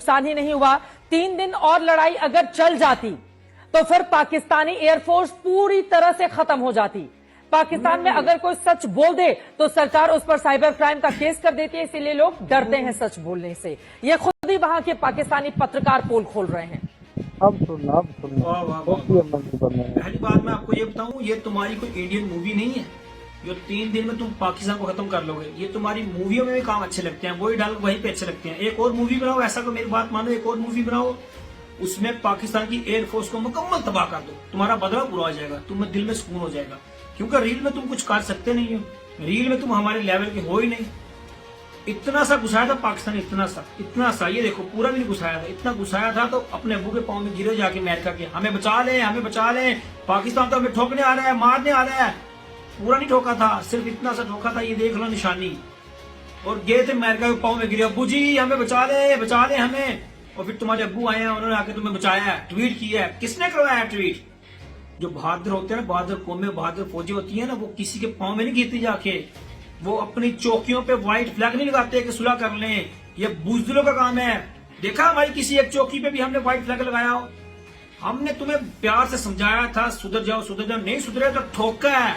नुकसान ही नहीं हुआ। 3 दिन और लड़ाई अगर चल जाती तो फिर पाकिस्तानी एयरफोर्स पूरी तरह से खत्म हो जाती। पाकिस्तान में अगर कोई सच बोल दे तो सरकार उस पर साइबर क्राइम का केस कर देती है, इसीलिए लोग डरते हैं सच बोलने से। ये खुद ही वहां के पाकिस्तानी पत्रकार पोल खोल रहे हैं। अब सुनना पहली बात मैं आपको ये बताऊं, ये तुम्हारी कोई इंडियन मूवी नहीं है जो 3 दिन में तुम पाकिस्तान को खत्म कर लोगे। ये तुम्हारी मूवियों में भी काम अच्छे लगते हैं, वही डाल वहीं पे अच्छे लगते हैं। एक और मूवी बनाओ, ऐसा को मेरी बात मानो, एक और मूवी बनाओ, उसमें पाकिस्तान की एयरफोर्स को मुकम्मल तबाह कर दो, तुम्हारा बदला पूरा हो जाएगा, तुम्हें दिल में सुकून हो जाएगा। क्योंकि रील में तुम कुछ कर सकते नहीं हो, रील में तुम हमारे लेवल के हो ही नहीं। इतना सा घुसाया था पाकिस्तान, इतना सा, ये देखो पूरा भी नहीं घुसाया था, इतना घुसाया था तो अपने अबू के पाँव में गिरे जाके अमेरिका के, हमें बचा ले, हमें बचा ले, पाकिस्तान तो हमें ठोकने आ रहा है, मारने आ रहा है। पूरा नहीं ठोका था, सिर्फ इतना सा ठोका था, ये देख लो निशानी। और गए थे अमेरिका के पाँव में गिरे, अबू जी हमें बचा ले हमें। और फिर तुम्हारे अब्बू आए हैं, उन्होंने आके तुम्हें बचाया है, ट्वीट किया है। किसने करवाया ट्वीट? जो बहादुर होते हैं ना, बहादुर कौमें, बहादुर फौजी होती है ना, वो किसी के पाँव में नहीं गिरती जाके, वो अपनी चौकियों पे व्हाइट फ्लैग नहीं लगाते कि सुलह कर लें, ये बुजदिलों का काम है। देखा हमारी किसी एक चौकी पे भी हमने व्हाइट फ्लैग लगाया हो? हमने तुम्हें प्यार से समझाया था सुधर जाओ, नहीं सुधरे तो ठोका है,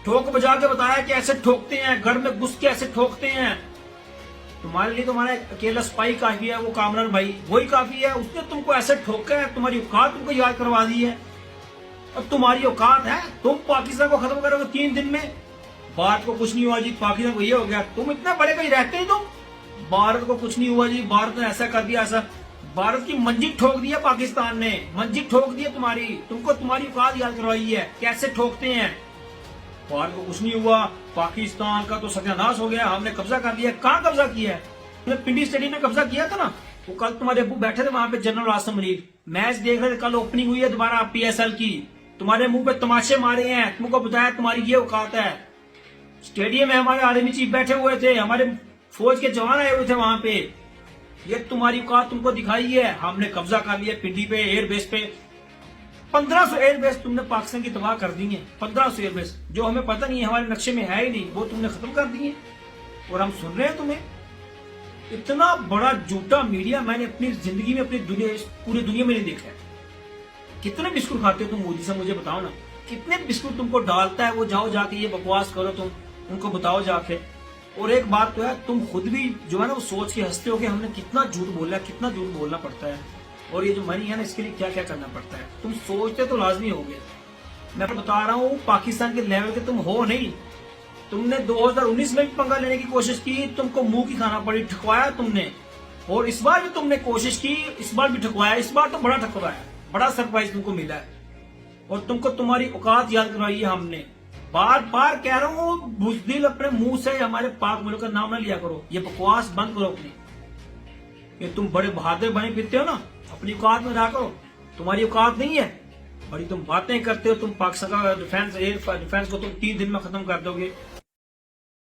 ठोक बजा के बताया कि ऐसे ठोकते हैं, घर में घुस के ऐसे ठोकते हैं। तुम्हारे लिए तुम्हारा अकेला स्पाई काफी है, वो कामरान भाई वही काफी है, उसने तुमको ऐसे ठोका है, तुम्हारी औकात तुमको याद करवा दी है। अब तुम्हारी औकात है, तुम पाकिस्तान को खत्म करोगे 3 दिन में। भारत को कुछ नहीं हुआ जी, पाकिस्तान को ये हो गया, तुम इतने बड़े कहीं रहते ही तुम। भारत को कुछ नहीं हुआ जी, भारत ने ऐसा कर दिया, ऐसा। भारत की मंजिल ठोक दिया पाकिस्तान ने, मंजिल ठोक दी है तुम्हारी, तुमको तुम्हारी औकात याद करवाई है, कैसे ठोकते हैं। भारत को कुछ नहीं हुआ, पाकिस्तान का तो सत्यानाश हो गया, हमने कब्जा कर लिया। कहाँ कब्जा किया है? तुमने पिंडी स्टेडियम में कब्जा किया था ना। वो कल तुम्हारे अब्बू बैठे थे वहां पे, जनरल आसम मनीर मैच देख रहे थे, कल ओपनिंग हुई है दोबारा PSL की, तुम्हारे मुंह पे तमाशे मारे हैं, तुमको बताया तुम्हारी ये औकात है। स्टेडियम में हमारे आर्मी चीफ बैठे हुए थे, हमारे फौज के जवान आए हुए थे वहां पे, ये तुम्हारी औकात तुमको दिखाई है। हमने कब्जा कर लिया पिंडी पे, एयरबेस पे। 1500 एयरबेस तुमने पाकिस्तान की तबाह कर दी है, 1500 एयरबेस, जो हमें पता नहीं है, हमारे नक्शे में है ही नहीं, वो तुमने खत्म कर दी है। और हम सुन रहे हैं तुम्हें। इतना बड़ा झूठा मीडिया मैंने अपनी जिंदगी में, अपनी दुनिया, पूरी दुनिया में नहीं देखा है। कितने बिस्कुट खाते हो तुम मोदी से, मुझे बताओ ना, कितने बिस्कुट तुमको डालता है वो? जाओ जाके ये बकवास करो तुम, उनको बताओ जाके। और एक बात तो है, तुम खुद भी जो है ना वो सोच के हंसते हो कि हमने कितना झूठ बोला, कितना झूठ बोलना पड़ता है, और ये जो मनी है ना इसके लिए क्या क्या करना पड़ता है। तुम सोचते तो लाजमी हो गए। मैं बता रहा हूँ, पाकिस्तान के लेवल के तुम हो नहीं। तुमने 2019 में भी पंगा लेने की कोशिश की, तुमको मुंह की खाना पड़ी, ठकवाया तुमने। और इस बार भी तुमने कोशिश की, इस बार भी ठकवाया। इस बार तो बड़ा ठकवाया, बड़ा सरप्राइज तुमको मिला है, और तुमको तुम्हारी औकात याद करवाई है हमने। बार बार कह रहा हूँ, बुज़दिल अपने मुंह से हमारे पाक मुल्क का नाम ना लिया करो, ये बकवास बंद करो अपनी। ये तुम बड़े बहादुर बने फिरते हो ना, अपनी औकात में रहा करो। तुम्हारी औकात नहीं है, बड़ी तुम बातें करते हो। तुम पाकिस्तान का डिफेंस, एयर डिफेंस को तुम 3 दिन में खत्म कर दोगे।